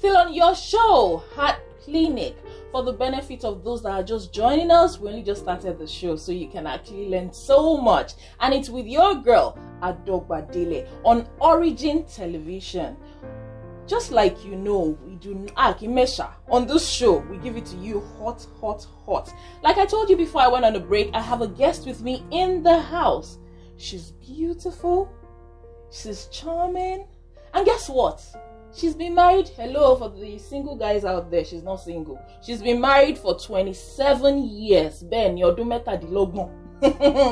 Still on your show, Heart Clinic. For the benefit of those that are just joining us, we only just started the show, so you can actually learn so much. And it's with your girl, Adogba Dele, on Origin Television. Just like you know, we do Kimesha on this show, we give it to you hot, hot, hot. Like I told you before I went on the break, I have a guest with me in the house. She's beautiful, she's charming, and guess what? She's been married. Hello, for the single guys out there, she's not single. She's been married for 27 years. Ben, your dumeta di logno.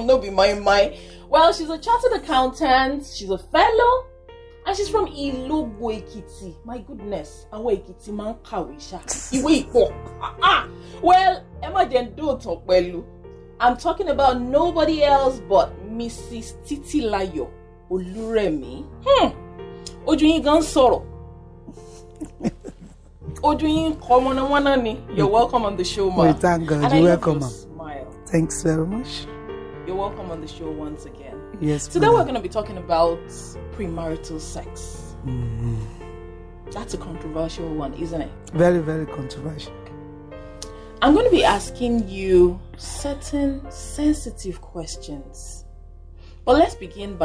No be my. Well, she's a chartered accountant, she's a fellow, and she's from Ilogbo Ekiti. My goodness. Awo Ekiti man kawisha. Iwe ipo. Well, Emma Jendo Tokbelu. I'm talking about nobody else but Mrs. Titilayo Oluremi. Ojuyin gan soro. You're welcome on the show, ma. Thank God. You're welcome, ma'am. Smile. Thanks very much. You're welcome on the show once again. Yes. Today we're going to be talking about premarital sex. That's a controversial one, isn't it? Very, very controversial. I'm going to be asking you certain sensitive questions. But let me begin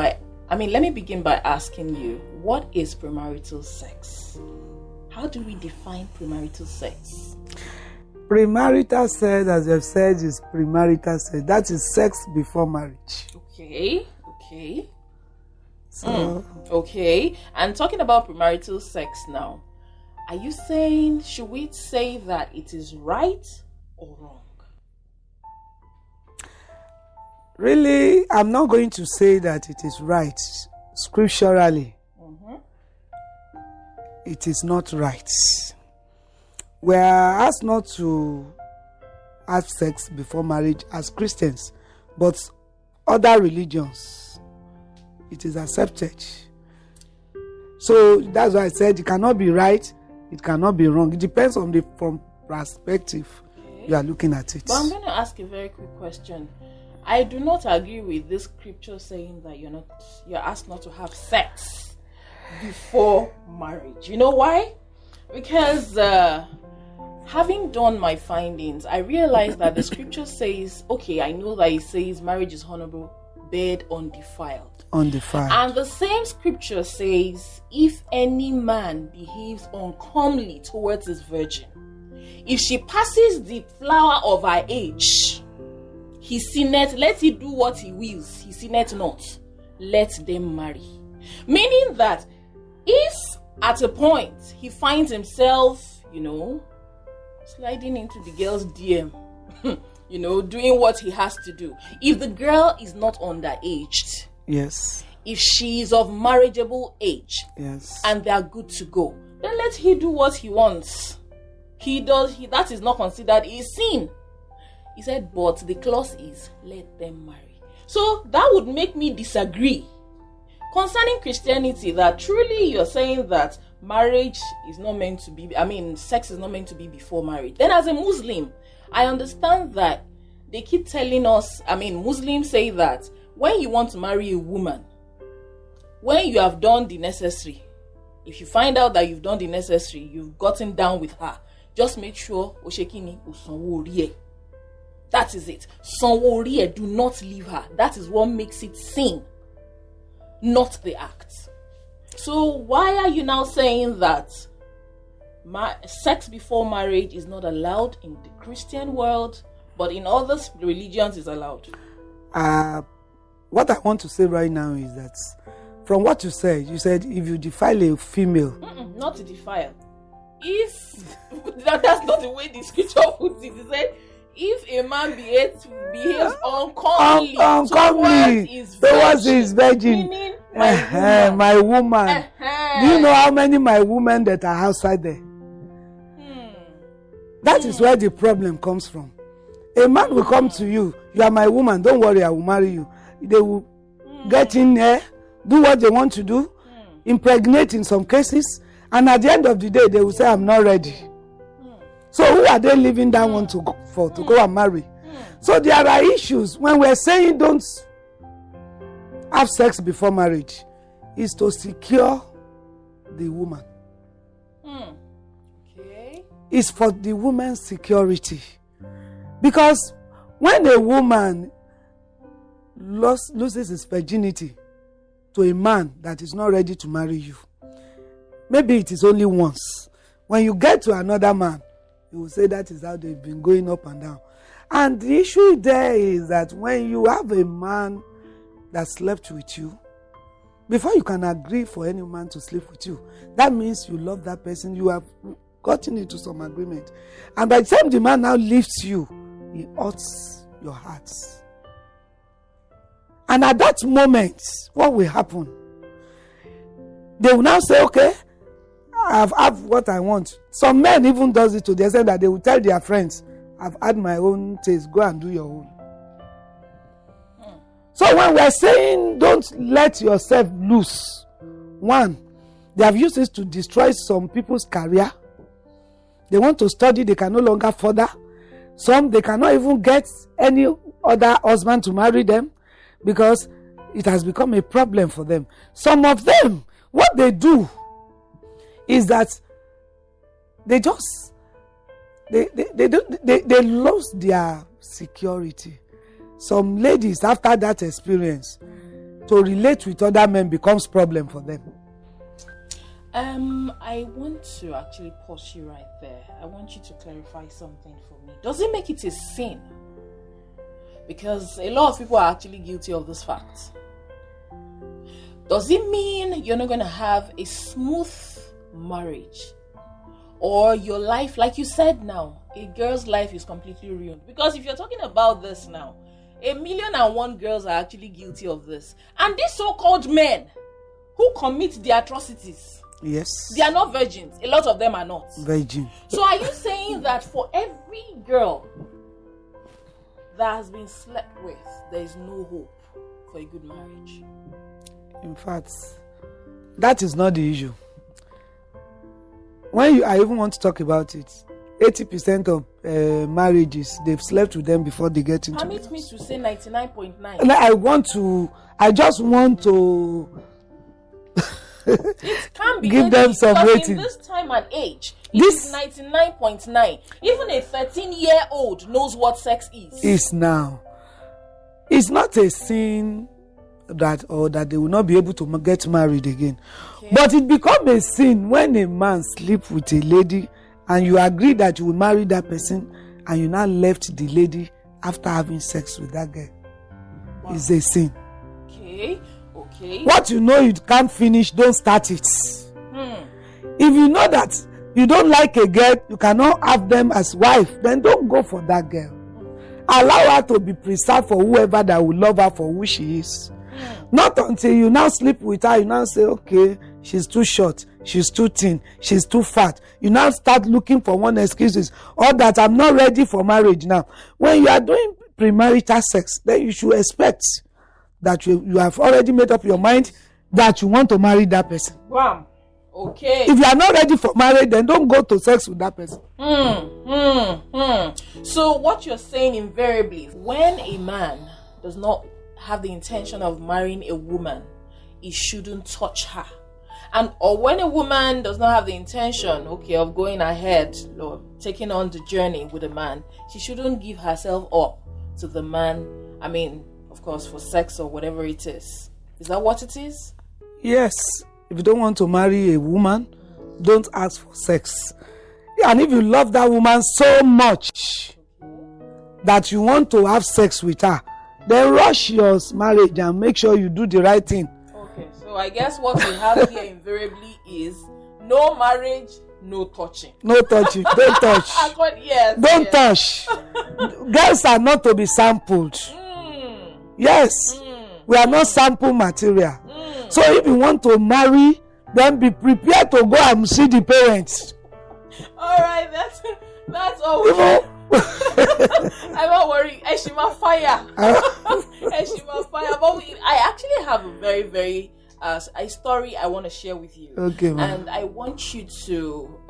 by asking you, what is premarital sex? How do we define premarital sex? Premarital sex, as I've said, is premarital sex. That is sex before marriage. Okay. Okay. And talking about premarital sex now, are you saying, should we say that it is right or wrong? Really, I'm not going to say that it is right. Scripturally, it is not right. We are asked not to have sex before marriage as Christians, but other religions, it is accepted. So that's why I said it cannot be right, it cannot be wrong. It depends on from perspective you are looking at it. But I'm going to ask a very quick question. I do not agree with this scripture saying that you're asked not to have sex before marriage. You know why? Because having done my findings, I realized that the scripture says, okay, I know that it says marriage is honorable, bed undefiled. And the same scripture says, if any man behaves uncomely towards his virgin, if she passes the flower of her age, he sinneth, let he do what he wills, he sinneth not, let them marry. Meaning that if at a point he finds himself, sliding into the girl's DM, doing what he has to do, if the girl is not underaged, yes, if she is of marriageable age, yes, and they are good to go, then let he do what he wants. That is not considered a sin. He said, but the clause is, let them marry. So that would make me disagree concerning Christianity, that truly you're saying that marriage is not meant to be, sex is not meant to be before marriage. Then as a Muslim, I understand that they keep telling us, Muslims say that when you want to marry a woman, when you have done the necessary, if you find out that you've done the necessary, you've gotten down with her, just make sure Oshekini Usanworiye. That is it. Sanworiye, do not leave her. That is what makes it sin, not the act. So why are you now saying that sex before marriage is not allowed in the Christian world, but in other religions is allowed? What I want to say right now is that from what you said if you defile a female, not to defile. If that's not the way the scripture puts it. It said, if a man behaves uncomely towards his virgin, meaning my woman. Do you know how many my women that are outside there? That is where the problem comes from. A man will come to you, you are my woman, don't worry, I will marry you. They will get in there, do what they want to do, impregnate in some cases, and at the end of the day, they will say, I'm not ready. So who are they leaving that one to go and marry? So there are issues. When we're saying don't have sex before marriage, is to secure the woman. is for the woman's security. Because when a woman loses his virginity to a man that is not ready to marry you, maybe it is only once. When you get to another man, you will say that is how they've been going up and down. And the issue there is that when you have a man that slept with you, before you can agree for any man to sleep with you, that means you love that person. You have gotten into some agreement. And by the time the man now leaves you, he hurts your heart. And at that moment, what will happen? They will now say, okay, I've what I want. Some men even does it to the extent that they will tell their friends, I've had my own taste, go and do your own. So when we're saying don't let yourself loose, one, they have used this to destroy some people's career. They want to study, they can no longer further. Some, they cannot even get any other husband to marry them because it has become a problem for them. Some of them, what they do is that they just, they lose their security. Some ladies, after that experience, to relate with other men becomes problem for them. I want to actually pause you right there. I want you to clarify something for me. Does it make it a sin? Because a lot of people are actually guilty of this fact. Does it mean you're not going to have a smooth marriage? Or your life, like you said now, a girl's life is completely ruined? Because if you're talking about this now, 1,000,001 girls are actually guilty of this. And these so-called men who commit the atrocities, yes, they are not virgins. A lot of them are not virgin. So are you saying that for every girl that has been slept with, there is no hope for a good marriage? In fact, that is not the issue. When I even want to talk about it, 80% of marriages, they've slept with them before they get into it. Permit me to say 99.9. I just want to it can be give them some rating. In this time and age, it is 99.9. Even a 13-year-old knows what sex is. Now. It's not a sin that they will not be able to get married again. Okay. But it becomes a sin when a man sleeps with a lady and you agree that you will marry that person and you now left the lady after having sex with that girl. Wow. It's a sin. Okay. What you know you can't finish, don't start it. If you know that you don't like a girl, you cannot have them as wife, then don't go for that girl. Allow her to be preserved for whoever that will love her for who she is. Not until you now sleep with her, you now say, okay, she's too short, she's too thin, she's too fat. You now start looking for one excuses, or that I'm not ready for marriage now. When you are doing premarital sex, then you should expect that you have already made up your mind that you want to marry that person. Wow. Okay. If you are not ready for marriage, then don't go to sex with that person. So what you're saying invariably, when a man does not have the intention of marrying a woman, he shouldn't touch her. Or when a woman does not have the intention, of going ahead or taking on the journey with a man, she shouldn't give herself up to the man. I mean, of course, for sex or whatever it is. Is that what it is? Yes. If you don't want to marry a woman, don't ask for sex. And if you love that woman so much that you want to have sex with her, then rush your marriage and make sure you do the right thing. Okay, so I guess what we have here invariably is no marriage, no touching. No touching. Don't touch. Yes. Don't touch. Girls are not to be sampled. Yes. We are not sample material. So if you want to marry, then be prepared to go and see the parents. All right, that's all. I'm not worried. Eshima fire. Eshima fire. But I actually have a very, very a story I want to share with you. Okay, man. And I want you to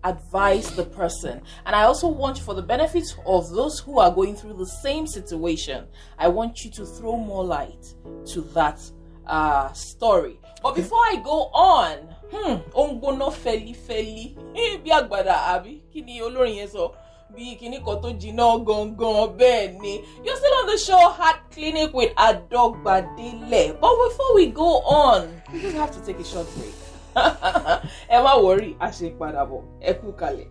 advise the person. And I also want, for the benefit of those who are going through the same situation, I want you to throw more light to that story. But before I go on, Ombono feli feli. Bí àgbàdá àbí kíni olórin yẹn sọ. Bí kíni kan tó jìnnà gangan bẹ́ẹ̀ ni. You're still on the show Heart Clinic with Adogbadele. But before we go on, we just have to take a short break. Ẹ má worry, a ṣe padà bọ̀. Ẹ kú kalẹ̀.